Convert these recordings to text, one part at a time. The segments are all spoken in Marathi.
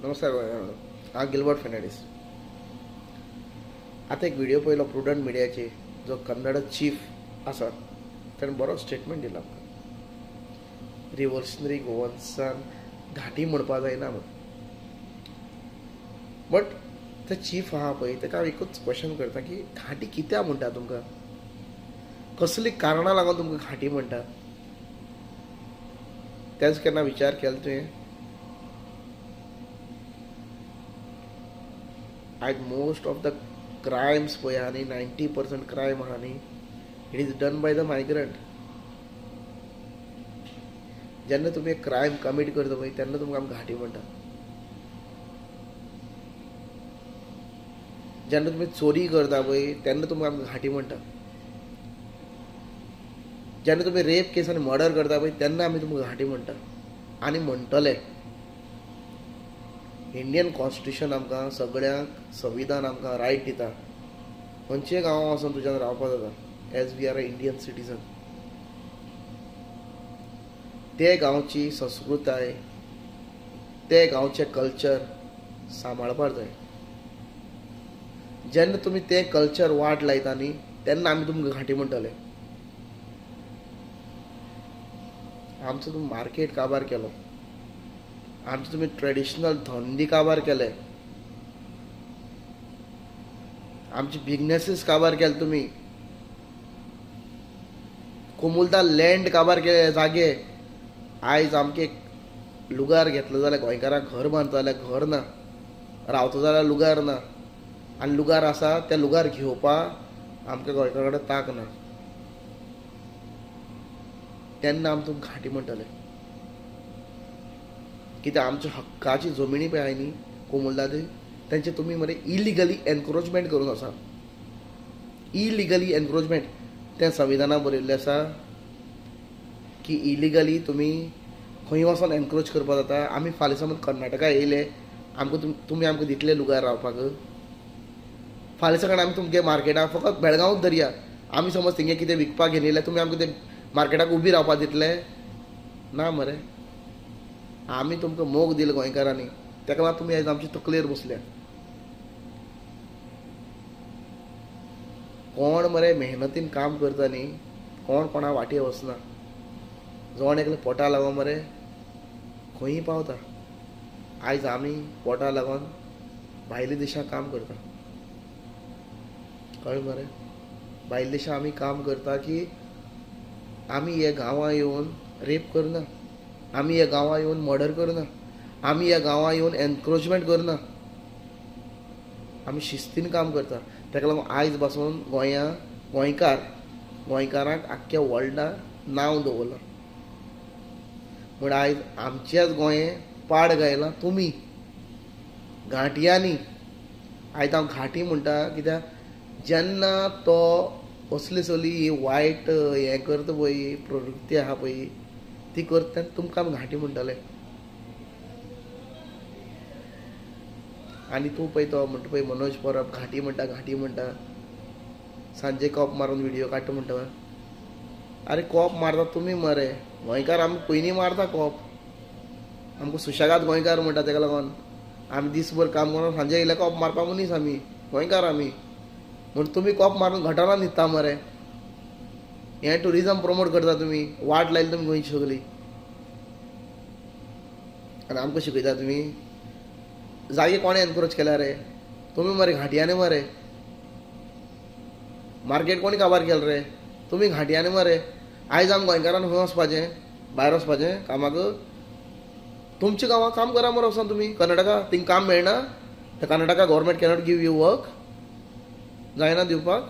नमस्कार गोंयकारांनो, हांव गिल्बर्ट फेर्नांडीस. आतां एक व्हिडिओ पळयलो प्रुडंट मिडियाचेर, जो कन्नड चीफ आसा ताणें बरो स्टेटमेंट दिला आमकां. रिव्हॉल्युशनरी गोवन्सान घाटी म्हणपा जायना म्हण. बट ते चीफ आहा पळय ताका हांव एकूच क्वेश्चन करता की घाटी कित्याक म्हणटा तुमकां, कसली कारणां लागून तुमकां घाटी म्हणटा, तेच केन्ना विचार केलो तुवें? आयज मोस्ट ऑफ द क्रायम्स पळय आहा न्ही, 90% क्रायम आहा न्ही, it is done by the migrant. जेन्ना तुमी एक क्रायम कमीट करता पळय तेन्ना तुमकां आमी घाटी म्हणटा. जेन्ना तुमी चोरी करता पळय तेन्ना तुमकां आमी घाटी म्हणटा. जेन्ना तुमी रेप केस आनी मर्डर करता पळय तेन्ना आमी तुमकां घाटी म्हणटा आनी म्हणटले. इंडियन कॉन्स्टिट्यूशन आमकां सगळ्यांक संविधान आमकां रायट दिता, खंयचेय गांवां वचून तुज्यान रावपा जाता as we are a Indian citizen. ते गांवची संस्कृताय, ते गांवचे कल्चर सांबाळपाक जाय. जेन्ना तुमी ते कल्चर वाट लायता न्ही तेन्ना आमी तुमकां घाटी म्हणटले. आमचो तुमी मार्केट काबार केलो, आमचे तुमी ट्रेडिशनल धंदे काबार केले, आमचे बिझनेसीस काबार केले, तुमी कोमुलता लँड काबार केले जागे. आयज आमके एक लुगार घेतलो जाल्यार गोंयकारांक घर बांदता जाल्यार घर ना, रावता जाल्यार लुगार ना, आनी लुगार आसा त्या लुगार घेवपाक आमकां गोंयकारा कडेन तांक ना. तेन्ना आमी तुमकां घाटी म्हणटले. कित्याक आमच्या हक्काची जमिनी पळय आहाय न्ही कोमुलदाद, तेंचे तुमी मरे इलिगली एनक्रोचमेंट करून आसा. इलिगली एनक्रोचमेंट तें संविधानाक बरयल्लें आसा की इलिगली तुमी खंय वचोन एनक्रोच करपा जाता. आमी फाल्यां समज कर्नाटका येयले, आमकां तुमी आमकां दितले लुगार रावपाक? फाल्यां सकाळ आमी तुमगे मार्केटाक फकत बेळगांवूच धरया, आमी समज थिंगे कितें विकपाक घेवन येयले, तुमी आमकां ते मार्केटाक उबी रावपाक दितले? ना मरे. आमी तुमकां मोग दिलो गोंयकारांनी, तेका लागून तुमी आयज आमचे तकलेर बसल्या. कोण मरे मेहनतीन काम करता न्ही, कोण कोणा वाटे वचना. जोण एकलें पोटा लागून मरे खंयी पावता. आयज आमी पोटा लागून भायल्या देशांत काम करता, कळ्ळें मरे. भायल्या देशांत आमी काम करता की आमी हे गांवां येवन रेप करना, आमी ह्या गांवां येवन मर्डर करना, आमी ह्या गांवां येवन एनक्रोचमेंट करना. आमी शिस्तीन काम करता. तेका लागून आयज पासून गोंयकारांक आख्ख्या वर्ल्डाक नांव दवरलां. म्हण आयज आमच्याच गोंये पाड घायला तुमी घांटयांनी. आयज हांव घाटी म्हणटा कित्याक जेन्ना तो असली सगळी वायट हें करता पळय, प्रवृत्ती आहा पळय ती करता तेन्ना तुमकां आमी घाटी म्हणटले. आनी तूं पळय तो म्हणटा पळय मनोज परब घाटी म्हणटा, सांजे कॉप मारून व्हिडिओ काडटा म्हणटा. अरे कॉप मारता तुमी मरे, गोंयकार आमी पयलीं मारता कॉप. आमकां सुशेगाद गोंयकार म्हणटा. तेका लागून आमी दीसभर काम करून सांजे येयले कॉप मारपा मनीस आमी, गोंयकार आमी. म्हण तुमी कॉप मारून घटना न्हिदता मरे. हें टुरिजम प्रमोट करता तुमी, वाट लायली तुमी गोंयची सगळी. आनी आमकां शिकयता तुमी. जागे कोणें एनक्रोच केल्या रे? तुमी मरे घाटयांनी मरे. मार्केट कोणी काबार केलें रे? तुमी घाटयांनी मरे. आयज आमी गोंयकारान खंय वचपाचें, भायर वचपाचें कामाक? तुमच्या गांवांत काम करा मरे वचोन तुमी. कर्नाटका थिंग काम मेळना? ते Karnataka government cannot give you work? जायना दिवपाक?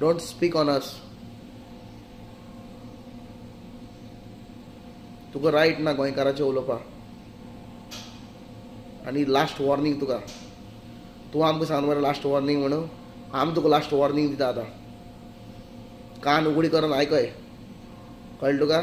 Don't speak on us. तुका रायट ना गोंयकाराचें उलोवपाक. आनी लास्ट वॉर्निंग तुका. तूं आमकां सांग मरे लास्ट वॉर्निंग म्हणून. आमी तुका लास्ट वॉर्निंग दिता आतां. कान उगडी करून आयकय, कळ्ळें तुका?